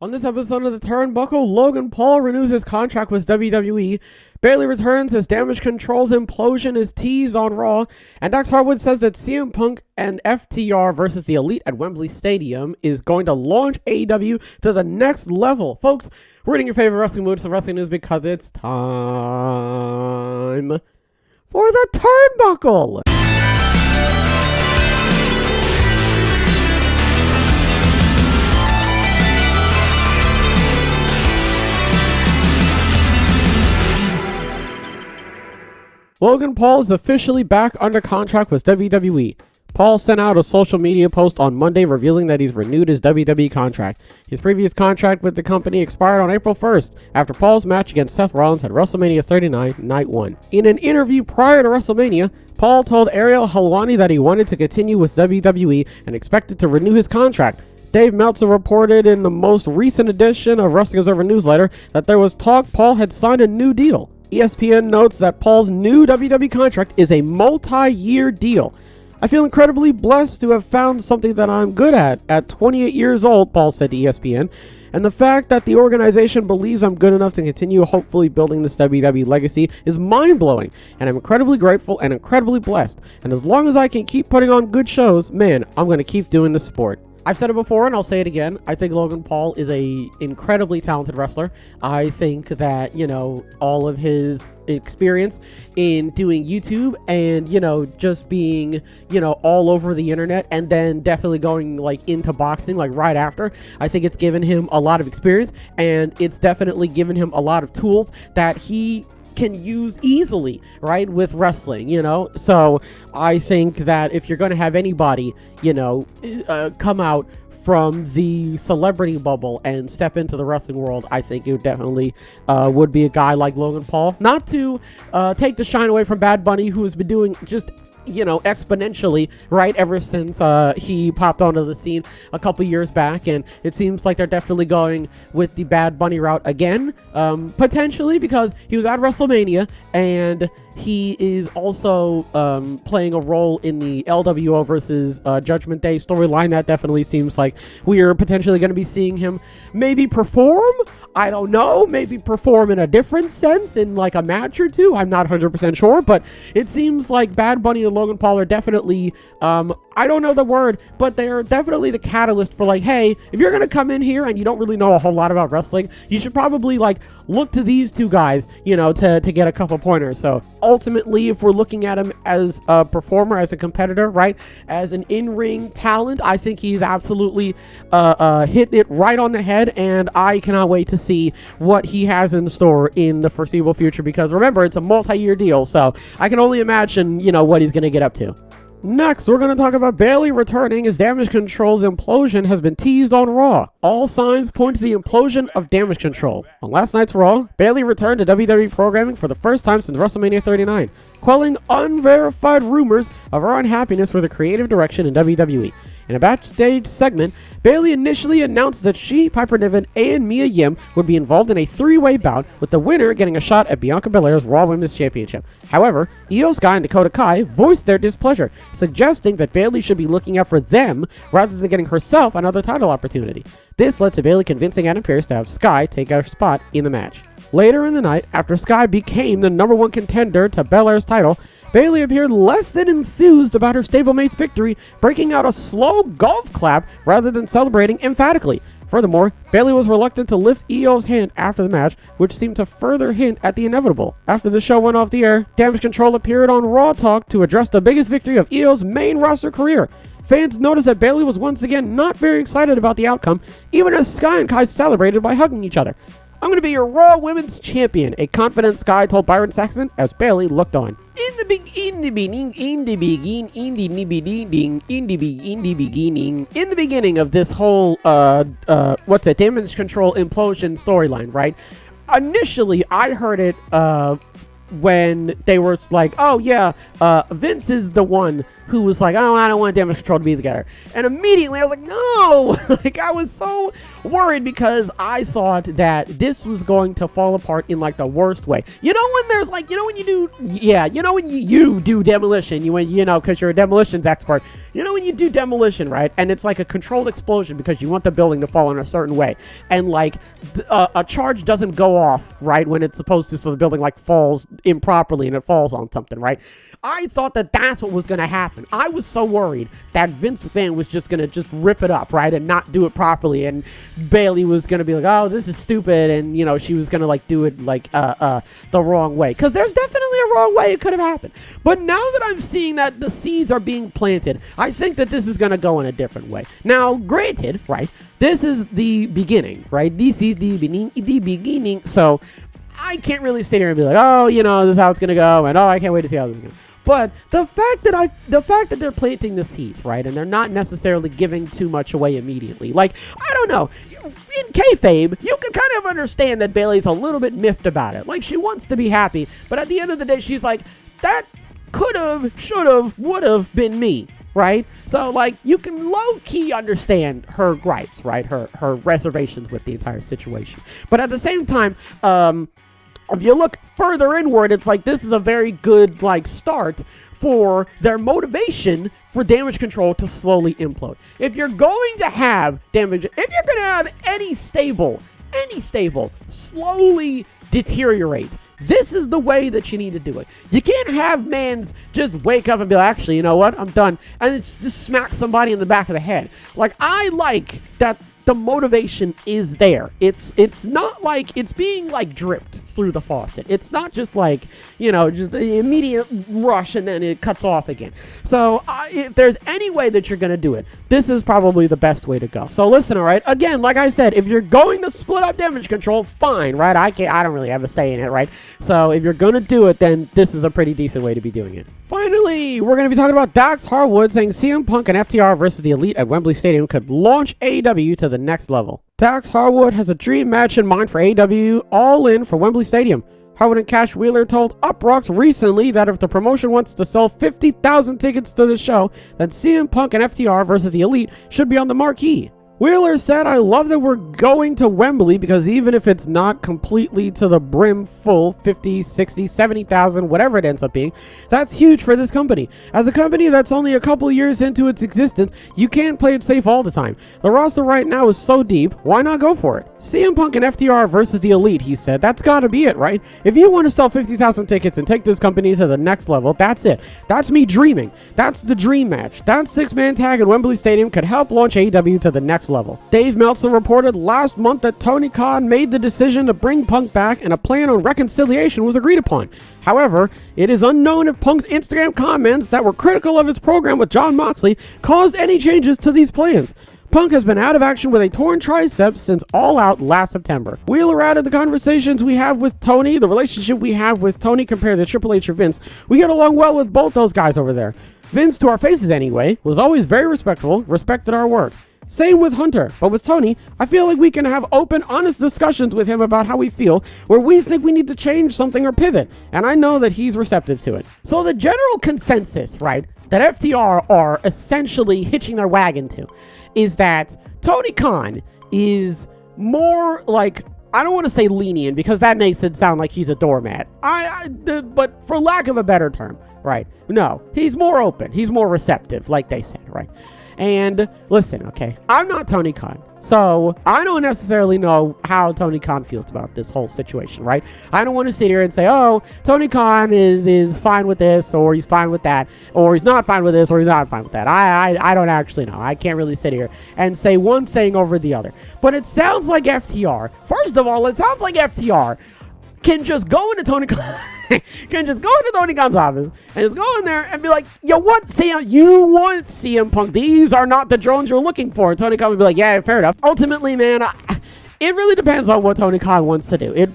On this episode of the Turnbuckle, Logan Paul renews his contract with WWE, Bayley returns as Damage Control's implosion is teased on Raw, and Dax Harwood says that CM Punk and FTR versus the Elite at Wembley Stadium is going to launch AEW to the next level. Folks, we're reading your favorite wrestling moves and wrestling news because it's time for the Turnbuckle. Logan Paul is officially back under contract with WWE. Paul sent out a social media post on Monday revealing that he's renewed his WWE contract. His previous contract with the company expired on April 1st after Paul's match against Seth Rollins at WrestleMania 39, Night 1. In an interview prior to WrestleMania, Paul told Ariel Helwani that he wanted to continue with WWE and expected to renew his contract. Dave Meltzer reported in the most recent edition of Wrestling Observer Newsletter that there was talk Paul had signed a new deal. ESPN notes that Paul's new WWE contract is a multi-year deal. I feel incredibly blessed to have found something that I'm good at 28 years old, Paul said to ESPN, and the fact that the organization believes I'm good enough to continue hopefully building this WWE legacy is mind-blowing, and I'm incredibly grateful and incredibly blessed, and as long as I can keep putting on good shows, man, I'm going to keep doing the sport. I've said it before and I'll say it again. I think Logan Paul is a incredibly talented wrestler. I think that, all of his experience in doing YouTube and, just being, all over the internet and then definitely going into boxing right after, I think it's given him a lot of experience and it's definitely given him a lot of tools that he can use easily, right, with wrestling, so I think that if you're going to have anybody, come out from the celebrity bubble and step into the wrestling world, I think it definitely would be a guy like Logan Paul. Not to take the shine away from Bad Bunny, who has been doing just exponentially, right, ever since he popped onto the scene a couple years back, and it seems like they're definitely going with the Bad Bunny route again, potentially because he was at WrestleMania, and he is also playing a role in the LWO versus Judgment Day storyline. That definitely seems like we are potentially going to be seeing him maybe perform. I don't know, maybe perform in a different sense in a match or two. I'm not 100% sure, but it seems like Bad Bunny and Logan Paul are definitely, I don't know the word, but they're definitely the catalyst for hey, if you're going to come in here and you don't really know a whole lot about wrestling, you should probably look to these two guys, to get a couple pointers. So ultimately, if we're looking at him as a performer, as a competitor, right, as an in-ring talent, I think he's absolutely hit it right on the head, and I cannot wait to see what he has in store in the foreseeable future, because remember, it's a multi-year deal, so I can only imagine, what he's going to get up to. Next, we're going to talk about Bayley returning as Damage Control's implosion has been teased on Raw. All signs point to the implosion of Damage Control. On last night's Raw, Bayley returned to WWE programming for the first time since WrestleMania 39, quelling unverified rumors of her unhappiness with the creative direction in WWE. In a backstage segment, Bayley initially announced that she, Piper Niven, and Mia Yim would be involved in a three-way bout, with the winner getting a shot at Bianca Belair's Raw Women's Championship. However, Io Sky and Dakota Kai voiced their displeasure, suggesting that Bayley should be looking out for them rather than getting herself another title opportunity. This led to Bayley convincing Adam Pearce to have Sky take her spot in the match. Later in the night, after Sky became the #1 contender to Belair's title, Bayley appeared less than enthused about her stablemate's victory, breaking out a slow golf clap rather than celebrating emphatically. Furthermore, Bayley was reluctant to lift Io's hand after the match, which seemed to further hint at the inevitable. After the show went off the air, Damage Control appeared on Raw Talk to address the biggest victory of Io's main roster career. Fans noticed that Bayley was once again not very excited about the outcome, even as Sky and Kai celebrated by hugging each other. "I'm going to be your Raw Women's Champion," a confident Sky told Byron Saxton as Bayley looked on. In the beginning of this whole Damage Control implosion storyline, right? Initially, I heard it when they were like, "Oh yeah, Vince is the one who was like, oh, I don't want Damage Control to be together. And immediately I was like, no. Like, I was so worried because I thought that this was going to fall apart in like the worst way. You know, when there's like, you know, when you do, yeah, you know, when you do demolition, you know, because you're a demolitions expert. You know, when you do demolition, right? And it's like a controlled explosion because you want the building to fall in a certain way. And like a charge doesn't go off, right, when it's supposed to, so the building like falls improperly and it falls on something, right? I thought that that's what was going to happen. I was so worried that Vince McMahon was just going to just rip it up, right, and not do it properly. And Bayley was going to be like, oh, this is stupid. And, you know, she was going to like do it like the wrong way. Because there's definitely a wrong way it could have happened. But now that I'm seeing that the seeds are being planted, I think that this is going to go in a different way. Now, granted, right, this is the beginning, right? This is the beginning. So I can't really sit here and be like, oh, you know, this is how it's going to go. And, oh, I can't wait to see how this is going to go. But the fact that they're planting the seeds, right, and they're not necessarily giving too much away immediately. Like, I don't know, in kayfabe, you can kind of understand that Bayley's a little bit miffed about it. Like, she wants to be happy, but at the end of the day, she's like, that could've, should've, would've been me, right? So, like, you can low-key understand her gripes, right, her reservations with the entire situation. But at the same time, if you look further inward, it's like this is a very good, like, start for their motivation for Damage Control to slowly implode. If you're going to have damage, if you're going to have any stable slowly deteriorate, this is the way that you need to do it. You can't have mans just wake up and be like, actually, you know what, I'm done, and it's just smack somebody in the back of the head. Like, I like that the motivation is there. It's not like it's being like dripped through the faucet. It's not just like, you know, just the immediate rush and then it cuts off again. So if there's any way that you're going to do it, this is probably the best way to go. So listen, all right, again, like I said, if you're going to split up Damage Control, fine, right? I don't really have a say in it, right? So if you're going to do it, then this is a pretty decent way to be doing it. Finally, we're going to be talking about Dax Harwood saying CM Punk and FTR versus the Elite at Wembley Stadium could launch AEW to the next level. Dax Harwood has a dream match in mind for AEW All In for Wembley Stadium. Harwood and Cash Wheeler told Uproxx recently that if the promotion wants to sell 50,000 tickets to the show, then CM Punk and FTR versus the Elite should be on the marquee. Wheeler said, I love that we're going to Wembley because even if it's not completely to the brim full, 50, 60, 70,000, whatever it ends up being, that's huge for this company. As a company that's only a couple years into its existence, you can't play it safe all the time. The roster right now is so deep, why not go for it? CM Punk and FTR versus the Elite, he said, that's gotta be it, right? If you want to sell 50,000 tickets and take this company to the next level, that's it. That's me dreaming. That's the dream match. That six-man tag at Wembley Stadium could help launch AEW to the next level. Dave Meltzer reported last month that Tony Khan made the decision to bring Punk back and a plan on reconciliation was agreed upon. However, it is unknown if Punk's Instagram comments that were critical of his program with Jon Moxley caused any changes to these plans. Punk has been out of action with a torn tricep since All Out last September. Wheeler added the conversations we have with Tony, the relationship we have with Tony compared to Triple H or Vince. We get along well with both those guys over there. Vince, to our faces anyway, was always very respectful, respected our work. Same with Hunter, but with Tony, I feel like we can have open, honest discussions with him about how we feel, where we think we need to change something or pivot, and I know that he's receptive to it. So the general consensus, right, that FTR are essentially hitching their wagon to, is that Tony Khan is more like, I don't want to say lenient, because that makes it sound like he's a doormat, but for lack of a better term, right, no, he's more open, he's more receptive, like they said, right? And listen, okay, I'm not Tony Khan, so I don't necessarily know how Tony Khan feels about this whole situation, right? I don't want to sit here and say, oh, Tony Khan is fine with this, or he's fine with that, or he's not fine with this, or he's not fine with that. I don't actually know. I can't really sit here and say one thing over the other. But it sounds like FTR, first of all, it sounds like FTR can just go into Tony Khan. Can just go into Tony Khan's office and just go in there and be like, you want CM Punk. These are not the drones you're looking for. And Tony Khan would be like, yeah, fair enough. Ultimately, man, it really depends on what Tony Khan wants to do.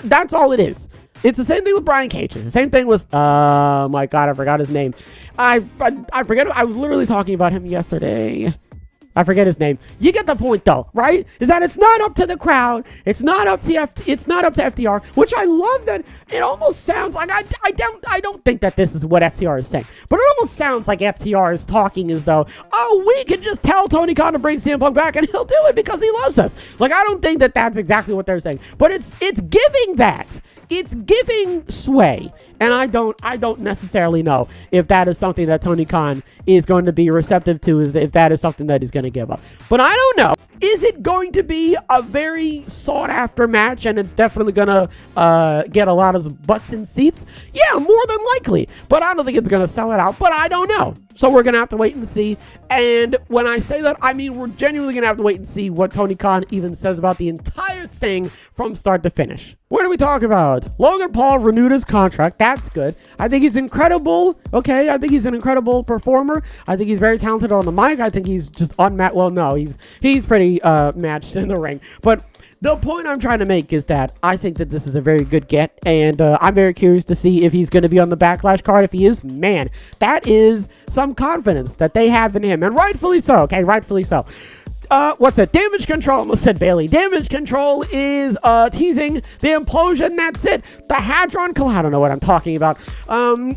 That's all it is. It's the same thing with Brian Cage. It's the same thing with, my God, I forgot his name. I forget. I was literally talking about him yesterday. I forget his name. You get the point, though, right? Is that it's not up to the crowd. It's not up to FTR, which I love that it almost sounds like I don't think that this is what FTR is saying, but it almost sounds like FTR is talking as though, oh, we can just tell Tony Khan to bring CM Punk back and he'll do it because he loves us. Like, I don't think that that's exactly what they're saying, but it's giving that. It's giving sway, and I don't necessarily know if that is something that Tony Khan is going to be receptive to, is if that is something that he's going to give up. But I don't know. Is it going to be a very sought-after match, and it's definitely going to get a lot of butts in seats? Yeah, more than likely. But I don't think it's going to sell it out, but I don't know. So we're going to have to wait and see. And when I say that, I mean we're genuinely going to have to wait and see what Tony Khan even says about the entire thing from start to finish. What are we talking about? Logan Paul renewed his contract. That's good. I think he's incredible. Okay, I think he's an incredible performer. I think he's very talented on the mic. I think he's just unmatched. Well, no, he's pretty matched in the ring. But the point I'm trying to make is that I think that this is a very good get, and I'm very curious to see if he's going to be on the Backlash card. If he is, man, that is some confidence that they have in him, and rightfully so, okay, rightfully so. What's it? Damage Control, almost said Bayley. Damage Control is teasing the implosion. That's it. The Hadron Collider. I don't know what I'm talking about.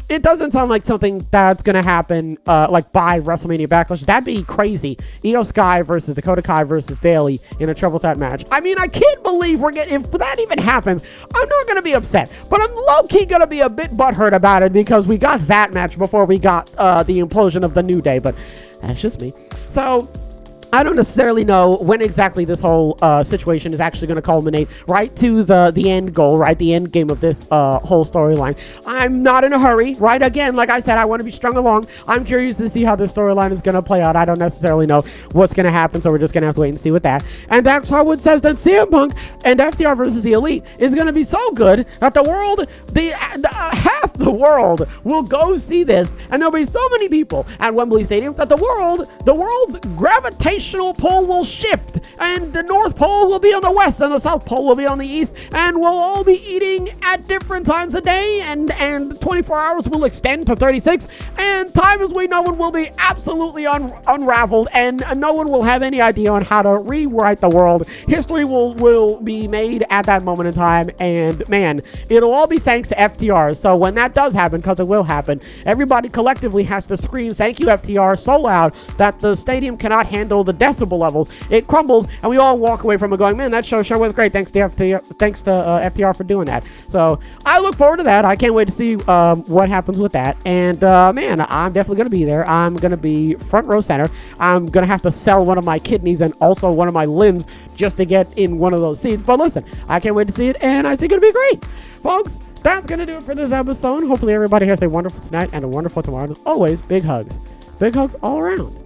It doesn't sound like something that's going to happen like by WrestleMania Backlash. That'd be crazy. Io Sky versus Dakota Kai versus Bayley in a triple threat match. I mean, I can't believe we're getting, if that even happens, I'm not going to be upset, but I'm low-key going to be a bit butthurt about it because we got that match before we got the implosion of the New Day, but that's just me. So I don't necessarily know when exactly this whole situation is actually going to culminate, right, to the end goal, right, the end game of this whole storyline. I'm not in a hurry, right? Again, like I said, I want to be strung along. I'm curious to see how the storyline is going to play out. I don't necessarily know what's going to happen, so we're just going to have to wait and see with that. And Dax Harwood says that CM Punk and FTR versus the Elite is going to be so good that the world, half the world will go see this, and there'll be so many people at Wembley Stadium that the world's gravitational pull will shift, and the North Pole will be on the west and the South Pole will be on the east, and we'll all be eating at different times a day, and 24 hours will extend to 36, and time as we know it will be absolutely unraveled, and no one will have any idea on how to rewrite the world. History will be made at that moment in time, and man, it'll all be thanks to FTR. So when that does happen, because it will happen, everybody collectively has to scream thank you FTR so loud that the stadium cannot handle the decibel levels. It crumbles, and we all walk away from it going, man, that show sure was great. Thanks to FTR for doing that. So I look forward to that. I can't wait to see what happens with that. And man, I'm definitely going to be there. I'm going to be front row center. I'm going to have to sell one of my kidneys and also one of my limbs just to get in one of those seats. But listen, I can't wait to see it, and I think it'll be great. Folks, that's going to do it for this episode. Hopefully everybody has a wonderful tonight and a wonderful tomorrow. And as always, big hugs. Big hugs all around.